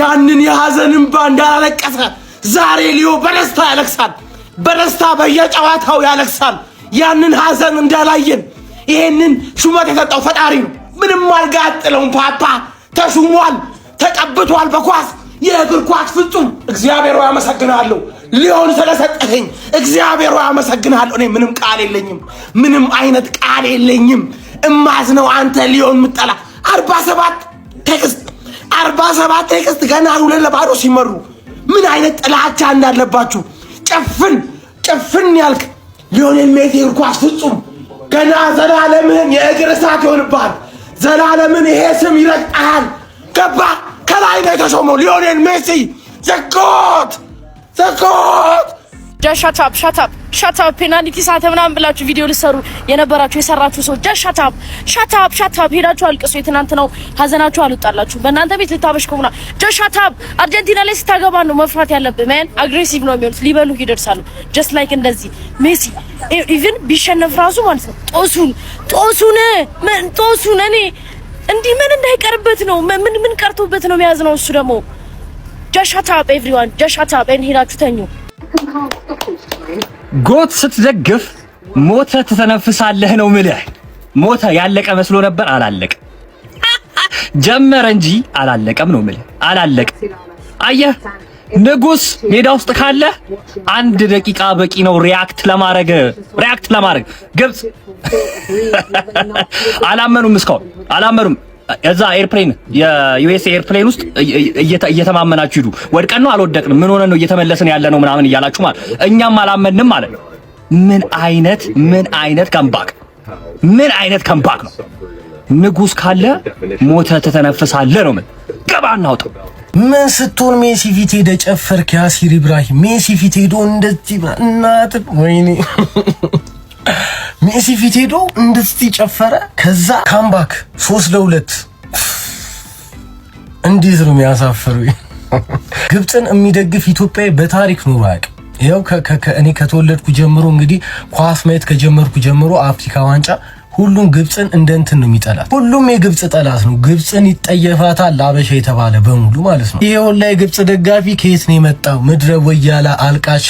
ያንን የሐዘን እንባ እንዳላለቀሰ ዛሬ ሊዮ በደስታ ያለቅሳል። በደስታ በየጨዋታው ያለቅሳል። ያንን ሐዘን እንዳላየን ይሄንን ሹመት የሰጠው ፈጣሪ ነው። ምንም አልጋጥለውም። ፓፓ ተሹሟል፣ ተቀብቷል በኳስ የእግር ኳስ ፍጹም። እግዚአብሔር ሆይ አመሰግናለሁ ሊዮን ስለሰጠኸኝ። እግዚአብሔር ሆይ አመሰግናለሁ። እኔ ምንም ቃል የለኝም፣ ምንም አይነት ቃል የለኝም። እማዝነው አንተ ሊዮን ምጠላ 47 ቴክስት ገና 2-0 ሲመሩ ምን አይነት ጥላቻ እንዳለባችሁ ጭፍን ያልክ ሊዮኔል ሜሲ እግር ኳስ ፍጹም ገና ዘላለምን የእግር እሳት ይሆንብሃል። ዘላለምን ይሄ ስም ይረግጣል። ገባ ከላይ ነው የተሾመው ሊዮኔል ሜሲ። ዘጎት ሻታፕ ፔናልቲ ሳተ ምናምን ብላችሁ ቪዲዮ ልሰሩ የነበራችሁ የሰራችሁ ሰው ሻታፕ ሄዳችሁ አልቅሱ። የትናንትናው ሀዘናችሁ አልወጣላችሁ። በእናንተ ቤት ልታበሽኩና ሻታፕ አርጀንቲና ላይ ስታገባ ነው መፍራት ያለብህ። ማን አግሬሲቭ ነው የሚሆኑት፣ ሊበሉ ይደርሳሉ። ጀስት ላይክ እንደዚህ ሜሲ ኢቭን ቢሸነፍ ራሱ ማለት ነው ጦሱን እኔ እንዲህ ምን እንዳይቀርበት ነው ምን ቀርቶበት ነው የሚያዝ ነው እሱ ደግሞ ሻታፕ ኤቭሪዋን ሻታፕ ሄዳችሁ ተኙ። ጎት ስትደግፍ ሞተ ትተነፍሳለህ ነው ምልህ። ሞተ ያለቀ መስሎ ነበር፣ አላለቀ። ጀመረ እንጂ አላለቀም ነው ምልህ። አላለቀ። አየህ ንጉስ ሜዳ ውስጥ ካለ 1 ደቂቃ በቂ ነው ሪያክት ለማድረግ ግብጽ አላመኑም፣ እስካሁን አላመኑም። እዛ ኤርፕሌን የዩኤስ ኤርፕሌን ውስጥ እየተማመናችሁ ሂዱ። ወድቀን ነው አልወደቅንም፣ ምን ሆነ ነው እየተመለስን ያለ ነው ምናምን እያላችሁ ማለት እኛም አላመንም ማለት ነው። ምን አይነት ከምባክ ነው። ንጉስ ካለ ሞተ ትተነፍሳለህ ነው። ምን ገባ እናውጣ። ምን ስትሆን ሜሲ ፊት ሄደ ጨፈርክ? ያሲር ኢብራሂም ሜሲ ፊት ሄዶ እንደዚህ እናት ወይኔ ሜሲ ፊት ሄዶ እንደዚህ ጨፈረ። ከዛ ካምባክ 3-2 እንዴት ነው የሚያሳፍሩ። ግብፅን የሚደግፍ ኢትዮጵያዊ በታሪክ ኑሮ አያውቅም። ይኸው እኔ ከተወለድኩ ጀምሮ እንግዲህ ኳስ ማየት ከጀመርኩ ጀምሮ አፍሪካ ዋንጫ ሁሉም ግብፅን እንደ እንትን ነው የሚጠላት። ሁሉም የግብፅ ጠላት ነው። ግብፅን ይጠየፋታል አበሻ የተባለ በሙሉ ማለት ነው። ይሄ ሁላ የግብፅ ደጋፊ ከየት ነው የመጣው? ምድረ ወያላ አልቃሻ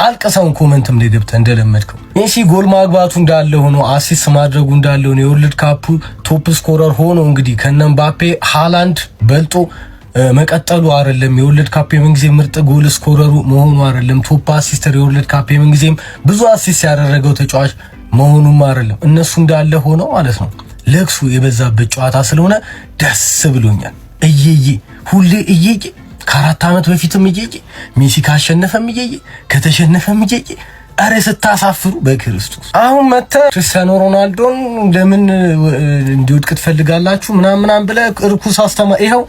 አልቀሰውን ኮመንትም ላይ ገብተህ እንደለመድከው ሜሲ ጎል ማግባቱ እንዳለ ሆኖ አሲስት ማድረጉ እንዳለ ሆኖ የወርልድ ካፑ ቶፕ ስኮረር ሆኖ እንግዲህ ከነምባፔ ሃላንድ በልጦ መቀጠሉ አይደለም። የወርልድ ካፕ የምንጊዜም ምርጥ ጎል ስኮረሩ መሆኑ አይደለም። ቶፕ አሲስተር የወርልድ ካፕ የምንጊዜም ብዙ አሲስት ያደረገው ተጫዋች መሆኑም አይደለም። እነሱ እንዳለ ሆኖ ማለት ነው ለክሱ የበዛበት ጨዋታ ስለሆነ ደስ ብሎኛል። እየዬ ሁሌ እየዬ ከ4 ዓመት በፊትም እየዬ ሜሲ ካሸነፈም እየዬ ከተሸነፈም እየዬ። አረ ስታሳፍሩ በክርስቶስ። አሁን መተ ክርስቲያኖ ሮናልዶን ለምን እንዲወድቅ ትፈልጋላችሁ ምናምን ብለ እርኩስ አስተማ ይሄው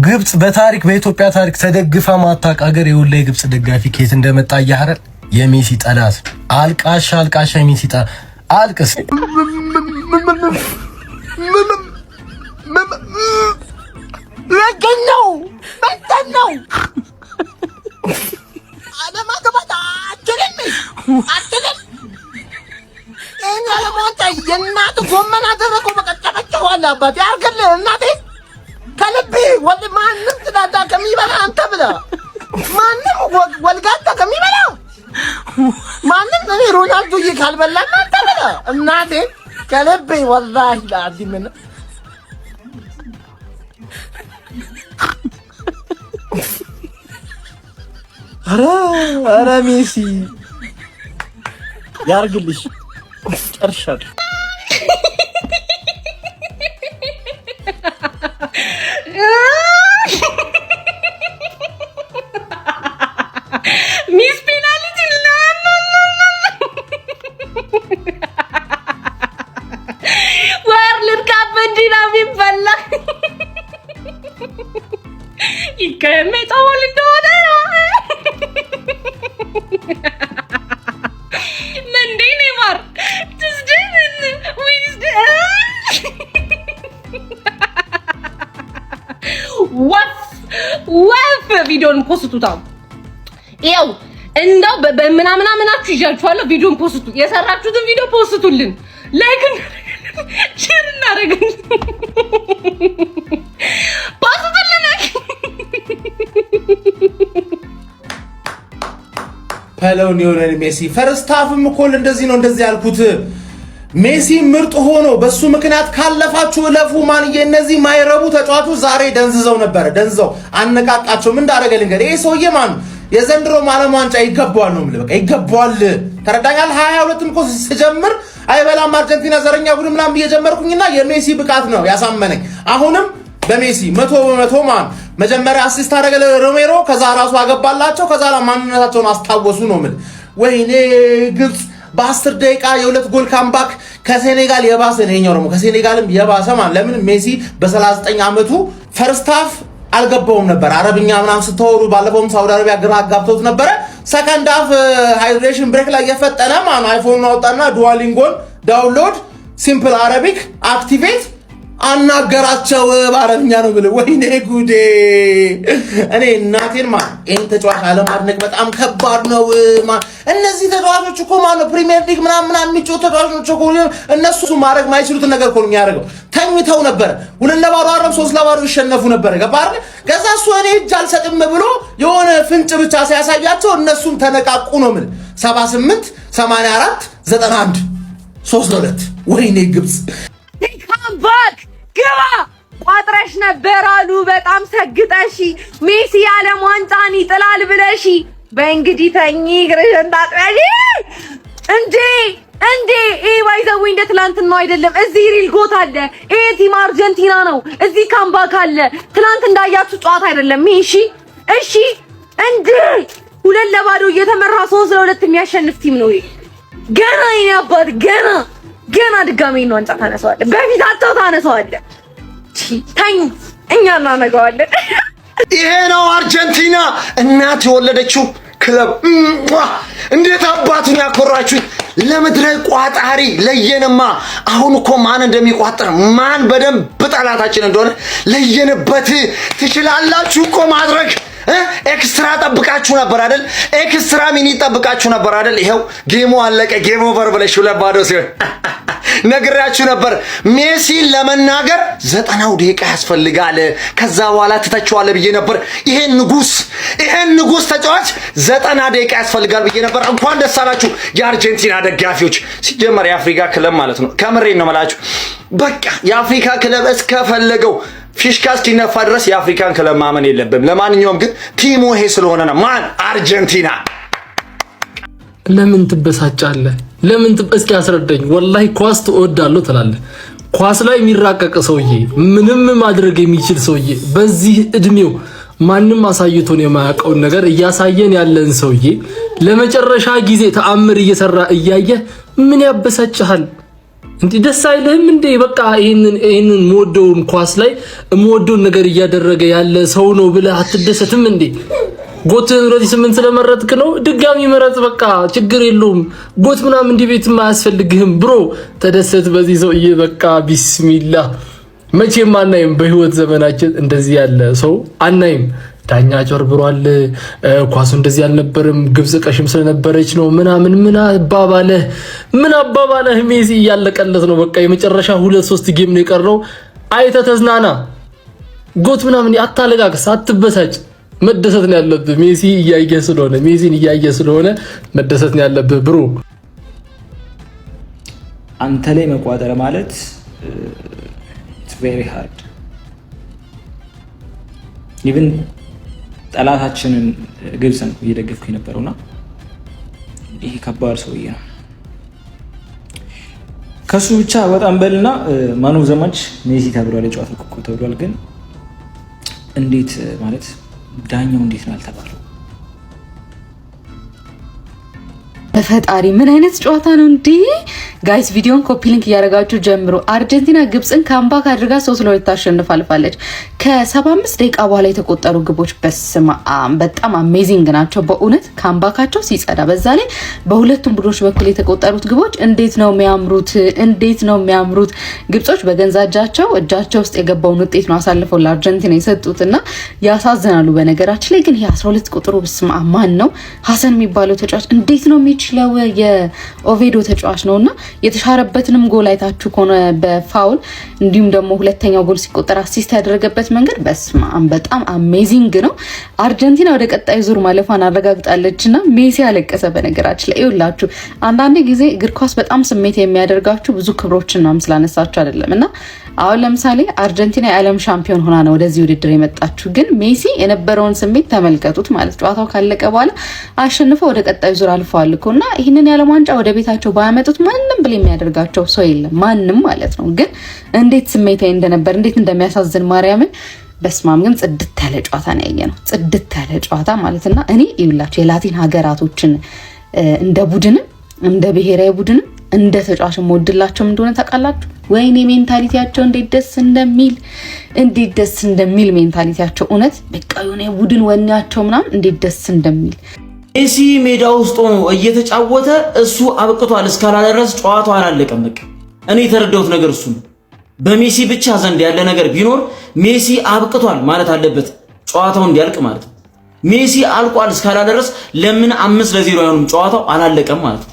ግብጽ በታሪክ በኢትዮጵያ ታሪክ ተደግፋ ማታቅ ሀገር የወላ የግብጽ ደጋፊ ከየት እንደመጣ ያያረል። የሜሲ ጠላት አልቃሻ የሜሲ ጠላት አልቅስ ለገነው በተነው አለማገባት አትልም እኛ ለሞታ የእናት ጎመን አደረገው በቀጨበጨው አለ አባቴ አርገለ እናቴ ከልቤ ወል ማንም ትዳዳ ከሚበላ አንተ ብላ ማንም ወልጋታ ከሚበላ ማንም እኔ ሮናልዶ ካልበላ አንተ ብላ እናቴ ከልቤ ወላሂ ለአዲም ኧረ ሜሲ ያርግልሽ ጨርሻለሁ። ሚስ ፔናልቲ ወርልድ ካፕ እንዲና የሚበላ ይከመጣው እንደሆነ መንዴ ኔማር ትዝድን ዊንስ ወፍ ቪዲዮን ፖስቱታ ይኸው እንደው በምናምናችሁ ይዣችኋለሁ። ቪዲዮን ፖስቱ፣ የሰራችሁትን ቪዲዮ ፖስቱልን፣ ላይክ ሼር እናደርጋለን። ፖስቱልን ሄሎን ሊዮኔል ሜሲ ፈርስት ሃፍም እኮ እንደዚህ ነው እንደዚህ ያልኩት ሜሲ ምርጥ ሆኖ በሱ ምክንያት ካለፋችሁ ለፉ ማንዬ እነዚህ ማይረቡ ተጫዋቾች ዛሬ ደንዝዘው ነበር ደንዝዘው አነቃቃቸው ምን እንዳደረገ ልንገር ይሄ ሰውዬ ማን የዘንድሮ ዓለም ዋንጫ ይገባዋል ነው የምልህ በቃ ይገባዋል ተረዳኛል 22ም እኮ ሲጀምር አይበላም አርጀንቲና ዘረኛ ቡድን ምናምን እየጀመርኩኝና የሜሲ ብቃት ነው ያሳመነኝ አሁንም በሜሲ 100% ማን መጀመሪያ አሲስት አደረገ ለሮሜሮ ከዛ ራሱ አገባላቸው ከዛ ማንነታቸውን አስታወሱ ነው የምልህ ወይኔ ግብጽ በ10 ደቂቃ የሁለት ጎል ካምባክ ከሴኔጋል የባሰ ነኛው ደግሞ ከሴኔጋልም የባሰ ማለት ለምን ሜሲ በ39 አመቱ ፈርስት ሃፍ አልገባውም ነበር አረብኛ ምናምን ስተወሩ ባለፈውም ሳውዲ አረቢያ ግራ አጋብቶት ነበር ሰከንድ ሃፍ ሃይድሬሽን ብሬክ ላይ የፈጠነ ማን አይፎን አውጣና ዱዋሊንጎን ዳውንሎድ ሲምፕል አረቢክ አክቲቬት አናገራቸው በአረብኛ ነው ብለ ወይኔ ጉዴ እኔ እናቴን ማን ይሄን ተጫዋች አለማድነቅ በጣም ከባድ ነው እነዚህ ተጫዋቾች እኮ ማን ነው ፕሪሚየር ሊግ ምናምን የሚጫወቱ ተጫዋቾች እኮ እነሱ ማድረግ ማይችሉት ነገር እኮ ነው የሚያደርገው ተኝተው ነበር 2-0 አረብ 3-0 ይሸነፉ ነበር ገባር ከዛ እሱ እኔ እጅ አልሰጥም ብሎ የሆነ ፍንጭ ብቻ ሲያሳያቸው እነሱም ተነቃቁ ነው ምን 78 84 91 3-2 ወይኔ ግብጽ ካምባክ ግባ ቋጥረሽ ነበር አሉ በጣም ሰግጠሽ ሜሲ የዓለም ዋንጫን ይጥላል ብለሽ በእንግዲህ ተኝ ግርሽን ታጥበሽ እንዴ ባይዘው እንደ ትላንትና ነው አይደለም እዚህ ሪል ጎት አለ ቲም አርጀንቲና ነው እዚህ ካምባክ አለ ትላንት እንዳያችሁ ጨዋታ አይደለም እሺ እንዴ 2-0 እየተመራ 3-2 የሚያሸንፍ ቲም ነው ገና ይናባል ገና ድጋሜ ነው ዋንጫ ታነሳዋለህ በፊታቸው ታነሳዋለህ ታኝ እኛ እናነጋዋለን ይሄ ነው አርጀንቲና እናት የወለደችው ክለብ እንዴት አባቱን ያኮራችሁ ለምድረ ቋጣሪ ለየነማ አሁን እኮ ማን እንደሚቋጠር ማን በደንብ ጠላታችን እንደሆነ ለየነበት ትችላላችሁ እኮ ማድረግ ኤክስትራ ጠብቃችሁ ነበር አይደል ኤክስትራ ሚኒ ጠብቃችሁ ነበር አይደል ይሄው ጌሙ አለቀ ጌም ኦቨር ብለሽ ለባዶ ሲሆን ነግራችሁ ነበር ሜሲ ለመናገር 90 ደቂቃ ያስፈልጋል ከዛ በኋላ ተተቻዋለ ብዬ ነበር ይሄን ንጉስ ተጫዋች 90 ደቂቃ ያስፈልጋል ብዬ ነበር እንኳን ደስ አላችሁ የአርጀንቲና ደጋፊዎች ሲጀመር የአፍሪካ ክለብ ማለት ነው ከምሬን ነው ማለት በቃ የአፍሪካ ክለብ እስከፈለገው ፊሽካ እስኪነፋ ድረስ የአፍሪካን ክለብ ማመን የለብም ለማንኛውም ግን ቲሙ ይሄ ስለሆነ ነው ማን አርጀንቲና ለምን ትበሳጫለህ ለምን እስኪ አስረዳኝ ወላሂ ኳስ ትወዳለህ ትላለህ ኳስ ላይ የሚራቀቅ ሰውዬ ምንም ማድረግ የሚችል ሰውዬ በዚህ እድሜው ማንንም አሳይቶን የማያውቀው ነገር እያሳየን ያለን ሰውዬ ለመጨረሻ ጊዜ ተአምር እየሰራ እያየ ምን ያበሳጭሃል እንዴ ደስ አይልህም እንዴ በቃ ይሄንን ሞዶውን ኳስ ላይ ሞዶን ነገር እያደረገ ያለ ሰው ነው ብለህ አትደሰትም እንዴ ጎትን ወዲ 8 ስለመረጥክ ነው ድጋሚ መረጥ በቃ ችግር የለውም ጎት ምናምን እንዲ ቤት ማያስፈልግህም ብሮ ተደሰት በዚህ ሰውዬ በቃ ቢስሚላህ መቼም አናይም በህይወት ዘመናችን እንደዚህ ያለ ሰው አናይም ዳኛ ጨርብሯል ኳሱ እንደዚህ አልነበረም ግብጽ ቀሽም ስለነበረች ነው ምናምን ምን አባባለህ ሜሲ ያለቀለት ነው በቃ የመጨረሻ 2-3 ጌም ነው የቀረው አይተ ተዝናና ጎት ምናምን አታለቃቅስ አትበሳጭ መደሰት ነው ያለብህ ሜሲን እያየ ስለሆነ መደሰት ነው ያለብህ ብሮ አንተ ላይ መቋጠር ማለት it's very hard even ጠላታችንን ግብጽን እየደገፍኩ የነበረውና ይሄ ከባድ ሰውዬ ነው ከሱ ብቻ በጣም በልና ማን ኦፍ ዘ ማች ሜሲ ተብሏል የጨዋታው ኮከብ ተብሏል ግን እንዴት ማለት ዳኛው እንዴት ነው አልተባለው በፈጣሪ ምን አይነት ጨዋታ ነው እንዴ ጋይስ ቪዲዮን ኮፒ ሊንክ ያረጋችሁ ጀምሮ አርጀንቲና ግብጽን ካምባክ አድርጋ 3-2 ታሸንፋለች ከ75 ደቂቃ በኋላ የተቆጠሩ ግቦች በጣም አሜዚንግ ናቸው በእውነት ካምባካቸው ሲጸዳ በዛ ላይ በሁለቱም ቡድኖች በኩል የተቆጠሩት ግቦች እንዴት ነው የሚያምሩት ግብጾች በገንዛጃቸው እጃቸው ውስጥ የገባውን ውጤት ነው አሳልፈው ለአርጀንቲና የሰጡትና ያሳዝናሉ በነገራችን ላይ ግን ይሄ 12 ቁጥሩ ማን ነው ሐሰን የሚባለው ተጫዋች እንዴት ነው የሚችለው የኦቬዶ ተጫዋች ነውና የተሻረበትንም ጎል አይታችሁ ከሆነ በፋውል እንዲሁም ደግሞ ሁለተኛው ጎል ሲቆጠር አሲስት ያደረገበት መንገድ በጣም አሜዚንግ ነው። አርጀንቲና ወደ ቀጣይ ዙር ማለፏን አረጋግጣለችና ሜሲ አለቀሰ። በነገራችን ላይ ይኸውላችሁ አንዳንድ ጊዜ እግር ኳስ በጣም ስሜት የሚያደርጋችሁ ብዙ ክብሮችን ነው ስላነሳችሁ አይደለም እና አሁን ለምሳሌ አርጀንቲና የዓለም ሻምፒዮን ሆና ነው ወደዚህ ውድድር የመጣችሁ፣ ግን ሜሲ የነበረውን ስሜት ተመልከቱት ማለት ጨዋታው ካለቀ በኋላ አሸንፈው ወደ ቀጣዩ ዙር አልፈዋል እኮ እና ይህንን የዓለም ዋንጫ ወደ ቤታቸው ባያመጡት ማንም ብል የሚያደርጋቸው ሰው የለም ማንም ማለት ነው። ግን እንዴት ስሜታዊ እንደነበር እንዴት እንደሚያሳዝን ማርያምን በስማም ግን ጽድት ያለ ጨዋታ ነው ያየነው። ጽድት ያለ ጨዋታ ማለትና እኔ ይውላችሁ የላቲን ሀገራቶችን እንደ ቡድንም እንደ ብሔራዊ ቡድንም እንደ ተጫዋችም ወድላቸው እንደሆነ ታውቃላችሁ። ወይኔ ሜንታሊቲያቸው እንዴት ደስ እንደሚል ሜንታሊቲያቸው እውነት በቃ የሆነ ቡድን ወኔያቸው ምናምን እንዴት ደስ እንደሚል ሜሲ ሜዳ ውስጥ ሆኖ እየተጫወተ እሱ አብቅቷል እስካላለ ድረስ ጨዋታው አላለቀም። በቃ እኔ የተረዳሁት ነገር እሱ ነው። በሜሲ ብቻ ዘንድ ያለ ነገር ቢኖር ሜሲ አብቅቷል ማለት አለበት ጨዋታው እንዲያልቅ ማለት ነው። ሜሲ አልቋል እስካላለ ድረስ ለምን 5-0 አይሆንም ጨዋታው አላለቀም ማለት ነው።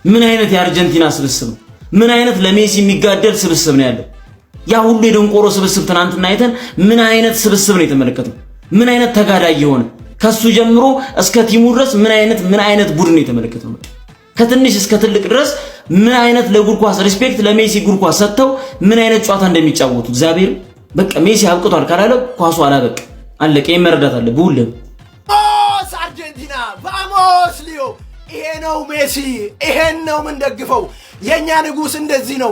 ምን አይነት የአርጀንቲና ስብስብ ነው! ምን አይነት ለሜሲ የሚጋደል ስብስብ ነው ያለው! ያ ሁሉ የደንቆሮ ስብስብ ትናንትና አይተን ምን አይነት ስብስብ ነው የተመለከተው! ምን አይነት ተጋዳይ የሆነ ከሱ ጀምሮ እስከ ቲሙ ድረስ ምን አይነት ቡድን ነው የተመለከተው! ከትንሽ እስከ ትልቅ ድረስ ምን አይነት ለእግር ኳስ ሪስፔክት ለሜሲ እግር ኳስ ሰጥተው ምን አይነት ጨዋታ እንደሚጫወቱ እግዚአብሔር በቃ ሜሲ አብቅቷል ካላለ ኳሱ አላበቃ አለቀ። ይመረዳት አለ ሁሉም አርጀንቲና ቫሞስ ሊዮ ይሄ ነው ሜሲ፣ ይሄን ነው ምን ደግፈው። የኛ ንጉስ እንደዚህ ነው።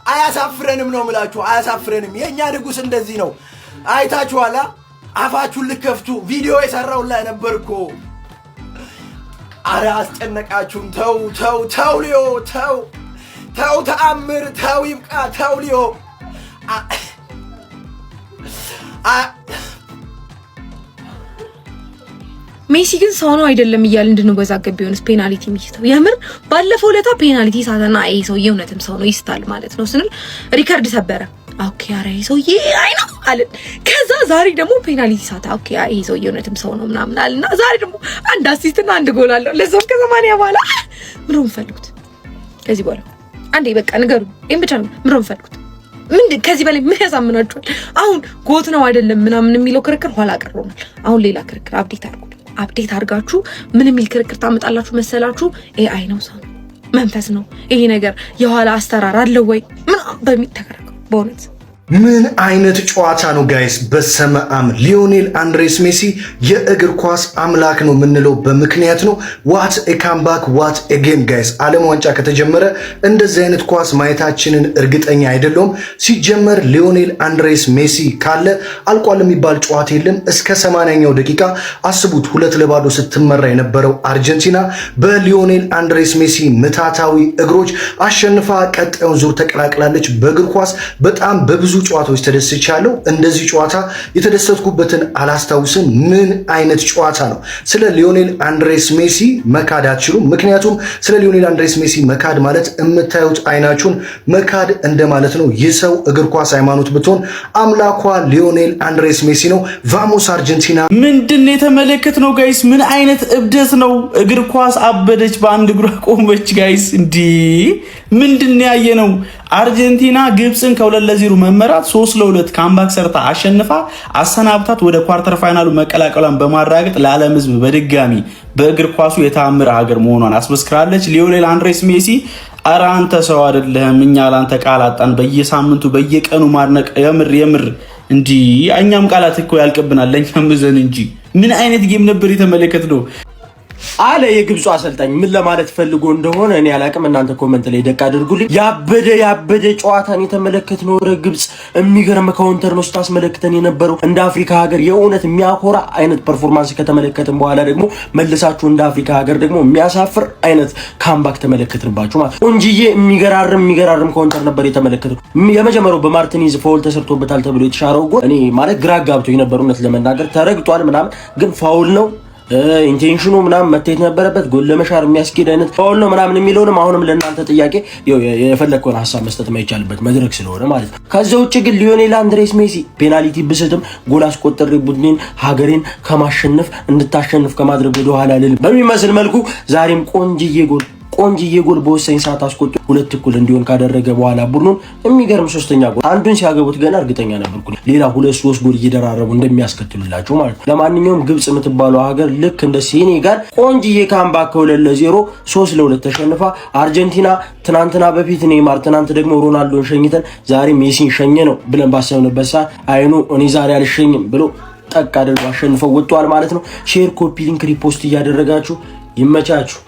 አያሳፍረንም ነው ምላችሁ፣ አያሳፍረንም። የኛ ንጉስ እንደዚህ ነው። አይታችኋላ። አፋችሁን ልከፍቱ ቪዲዮ የሰራውላ ነበርኮ። አረ አስጨነቃችሁን። ተው ሊዮ ተው ተአምር ተው ይብቃ ተው ሊዮ ሜሲ ግን ሰው ነው አይደለም እያልን እንድንወዛገብ ቢሆንስ ፔናልቲ የሚስተው የምር ባለፈው ለታ ፔናልቲ ሳተና ይሄ ሰው የእውነትም ሰው ነው ይስታል ማለት ነው ስንል ሪከርድ ሰበረ። ኦኬ አረ ይሄ ሰው አይ ነው አለ። ከዛ ዛሬ ደግሞ ፔናልቲ ሳታ ኦኬ ይሄ ሰው የእውነትም ሰው ነው ምናምን አለና ዛሬ ደግሞ አንድ አሲስት እና አንድ ጎል አለው ለዛው ከ80 በኋላ ምንም ፈልጉት። ከዚህ በኋላ አንዴ በቃ ንገሩ ይሄን ብቻ ነው ምንም ፈልጉት። ምን ከዚህ በላይ ምን ያሳምናችኋል? አሁን ጎት ነው አይደለም ምናምን የሚለው ክርክር ኋላ ቀርሮናል። አሁን ሌላ ክርክር አፕዴት አድርጋችሁ ምን የሚል ክርክር ታመጣላችሁ መሰላችሁ? ኤአይ ነው ሰው መንፈስ ነው ይሄ ነገር የኋላ አስተራር አለው ወይ ምን በሚል ተከራከሩ። በእውነት ምን አይነት ጨዋታ ነው ጋይስ! በስመ አብ ሊዮኔል አንድሬስ ሜሲ የእግር ኳስ አምላክ ነው የምንለው በምክንያት ነው። ዋት ኤ ካምባክ ዋት ኤ ጌም ጋይስ! ዓለም ዋንጫ ከተጀመረ እንደዚህ አይነት ኳስ ማየታችንን እርግጠኛ አይደለሁም። ሲጀመር ሊዮኔል አንድሬስ ሜሲ ካለ አልቋል የሚባል ጨዋታ የለም። እስከ 80ኛው ደቂቃ አስቡት፣ 2-0 ስትመራ የነበረው አርጀንቲና በሊዮኔል አንድሬስ ሜሲ ምታታዊ እግሮች አሸንፋ ቀጣዩን ዙር ተቀላቅላለች። በእግር ኳስ በጣም በብዙ ጨዋታዎች ተደስቻለሁ። እንደዚህ ጨዋታ የተደሰትኩበትን አላስታውስም። ምን አይነት ጨዋታ ነው! ስለ ሊዮኔል አንድሬስ ሜሲ መካድ አትችሉም። ምክንያቱም ስለ ሊዮኔል አንድሬስ ሜሲ መካድ ማለት የምታዩት አይናችሁን መካድ እንደማለት ነው። ይህ ሰው እግር ኳስ ሃይማኖት ብትሆን አምላኳ ሊዮኔል አንድሬስ ሜሲ ነው። ቫሞስ አርጀንቲና! ምንድን የተመለከት ነው ጋይስ? ምን አይነት እብደት ነው! እግር ኳስ አበደች፣ በአንድ እግሯ ቆመች ጋይስ። እንዲህ ምንድን ያየ ነው? አርጀንቲና ግብፅን ከ2-0 መመራት 3-2 ካምባክ ሰርታ አሸንፋ አሰናብታት ወደ ኳርተር ፋይናሉ መቀላቀሏን በማረጋገጥ ለዓለም ሕዝብ በድጋሚ በእግር ኳሱ የታምር ሀገር መሆኗን አስመስክራለች። ሊዮኔል አንድሬስ ሜሲ ኧረ አንተ ሰው አይደለህም፣ እኛ ላንተ ቃል አጣን። በየሳምንቱ በየቀኑ ማድነቅ የምር እንዲህ እኛም ቃላት እኮ ያልቅብናል ለእኛም ዘን እንጂ ምን አይነት ጌም ነበር የተመለከትነው አለ የግብፁ አሰልጣኝ። ምን ለማለት ፈልጎ እንደሆነ እኔ አላቅም። እናንተ ኮሜንት ላይ ደቅ አድርጉልኝ። ያበደ ጨዋታን የተመለከትነው ግብፅ የሚገርም ካውንተር ነው ስታስመለክተን የነበረው። እንደ አፍሪካ ሀገር የእውነት የሚያኮራ አይነት ፐርፎርማንስ ከተመለከትን በኋላ ደግሞ መልሳችሁ እንደ አፍሪካ ሀገር ደግሞ የሚያሳፍር አይነት ካምባክ ተመለከትንባችሁ ማለት ቆንጂዬ የሚገራርም ካውንተር ነበር የተመለከተው። የመጀመሪያው በማርቲኒዝ ፋውል ተሰርቶበታል ተብሎ የተሻረው ጎል እኔ ማለት ግራ ጋብቶኝ ነበር እውነት ለመናገር። ተረግጧል ምናምን ግን ፋውል ነው ኢንቴንሽኑ ምናምን መታየት ነበረበት። ጎል ለመሻር የሚያስኬድ አይነት ፋውል ነው ምናምን የሚለውንም አሁንም ለእናንተ ጥያቄ የፈለግከውን ሀሳብ መስጠት የማይቻልበት መድረክ ስለሆነ ማለት ነው። ከዛ ውጭ ግን ሊዮኔል አንድሬስ ሜሲ ፔናልቲ ብስትም ጎል አስቆጥሬ ቡድኔን ሀገሬን ከማሸነፍ እንድታሸንፍ ከማድረግ ወደ ኋላ ልል በሚመስል መልኩ ዛሬም ቆንጅዬ ጎል ቆንጅዬ ጎል በወሳኝ ሰዓት አስቆጥሮ 2-1 እንዲሆን ካደረገ በኋላ ቡድኑን የሚገርም ሶስተኛ ጎል አንዱን ሲያገቡት ገና እርግጠኛ ነበርኩ ሌላ 2-3 ጎል እየደራረቡ እንደሚያስከትሉላቸው ማለት ነው። ለማንኛውም ግብጽ የምትባለው ሀገር ልክ እንደ ሴኔጋል ቆንጅዬ ካምባክ 2-0 3-2 ተሸንፋ አርጀንቲና ትናንትና በፊት ኔይማር ትናንት ደግሞ ሮናልዶን ሸኝተን ዛሬ ሜሲን ሸኘ ነው ብለን ባሰብንበት ሰዓት አይኑ እኔ ዛሬ አልሸኝም ብሎ ጠቅ አድርገው አሸንፈው ወጥቷል ማለት ነው። ሼር፣ ኮፒ ሊንክ፣ ሪፖስት እያደረጋችሁ ይመቻችሁ።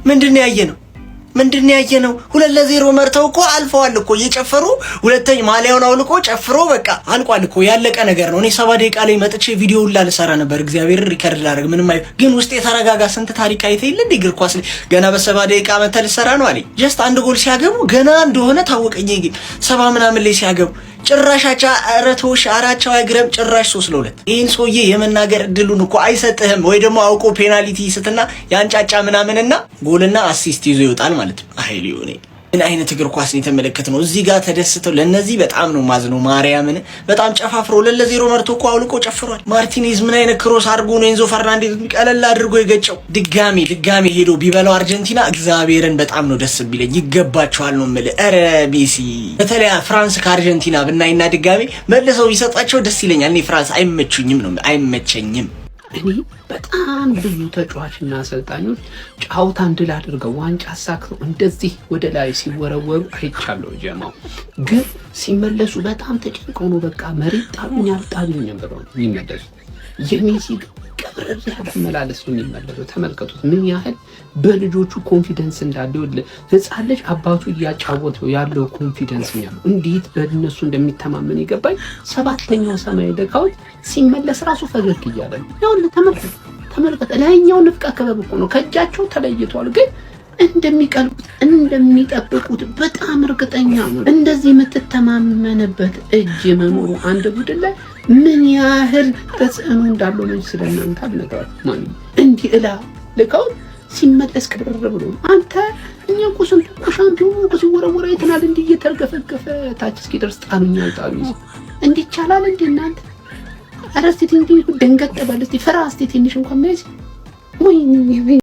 ምንድነው ያየነው? 2-0 መርተው እኮ አልፈዋል እኮ እየጨፈሩ ሁለተኛ ማሊያውን አውልቆ ጨፍሮ በቃ አልቋል እኮ ያለቀ ነገር ነው። እኔ 7 ደቂቃ ላይ መጥቼ ቪዲዮ ሁላ ልሰራ ነበር እግዚአብሔር ሪከርድ ላደርግ ምንም ግን ውስጥ የተረጋጋ ስንት ታሪክ አይተ የለ እንደ እግር ኳስ ላይ ገና በ7 ደቂቃ መተል ልሰራ ነው አለኝ። ጀስት አንድ ጎል ሲያገቡ ገና እንደሆነ ታወቀኝ። ግን 70 ምናምን ላይ ሲያገቡ ጭራሻቻ አረቶሽ አራቻው አይግረም ጭራሽ 3-2 ይሄን ሰውዬ የመናገር እድሉን እኮ አይሰጥህም ወይ ደግሞ አውቆ ፔናልቲ ይስትና ያንጫጫ ምናምንና ጎልና አሲስት ይዞ ይወጣል ማለት ነው። አይ ሊዮኔ ምን አይነት እግር ኳስ ነው የተመለከትነው? እዚህ ጋር ተደስተው ለነዚህ በጣም ነው ማዝነው። ማርያምን በጣም ጨፋፍሮ 2-0 መርቶ እኮ አውልቆ ጨፍሯል። ማርቲኔዝ ምን አይነት ክሮስ አድርጎ ነው ኤንዞ ፈርናንዴዝ ቀለል አድርጎ የገጨው። ድጋሚ ሄዶ ቢበላው አርጀንቲና እግዚአብሔርን በጣም ነው ደስ ቢለኝ። ይገባቸዋል ነው የምልህ። ኧረ ሜሲ በተለይ ፍራንስ ከአርጀንቲና ብናይና ድጋሚ መልሰው ቢሰጣቸው ደስ ይለኛል። እኔ ፍራንስ አይመቸኝም። እኔ በጣም ብዙ ተጫዋችና አሰልጣኞች ጫውታን ድል አድርገው ዋንጫ አሳክተው እንደዚህ ወደ ላይ ሲወረወሩ አይቻለሁ። ጀማው ግን ሲመለሱ በጣም ተጨንቀው ነው በቃ መሬት ጣሉኝ ብለው የሚመለሱ። የሜሲ ቀብረር ያለ መላለስ ነው የሚመለሰው። ተመልከቱት ምን ያህል በልጆቹ ኮንፊደንስ እንዳለው። ህፃን ልጅ አባቱ እያጫወተው ያለው ኮንፊደንስ ነው። እንዴት በእነሱ እንደሚተማመን ይገባኝ። 7ኛው ሰማይ ደካውት ሲመለስ ራሱ ፈገግ እያለ ነው። ያው ተመልከት ላይኛው ንፍቃ ከበብ እኮ ነው ከእጃቸው ተለይቷል። ግን እንደሚቀልቡት እንደሚጠብቁት በጣም እርግጠኛ ነው። እንደዚህ የምትተማመንበት እጅ መኖሩ አንድ ቡድን ላይ ምን ያህል ተጽዕኖ እንዳለው ነው ስለናንተ አልነገራችሁ ማለት እንዲህ ልከው ሲመለስ ከብረር ብሎ አንተ እኛ እኮ ስንት ሻምፒዮን እኮ ሲወረወረ አይተናል። እንዲህ እየተርገፈገፈ ታች እስኪደርስ ጣሉኝ እንዲህ ይቻላል እንዴ እናንተ? አረስቲ እንዲህ ደንገጥ ባለስቲ ፈራስቲ ትንሽ እንኳን ሜሲ ወይ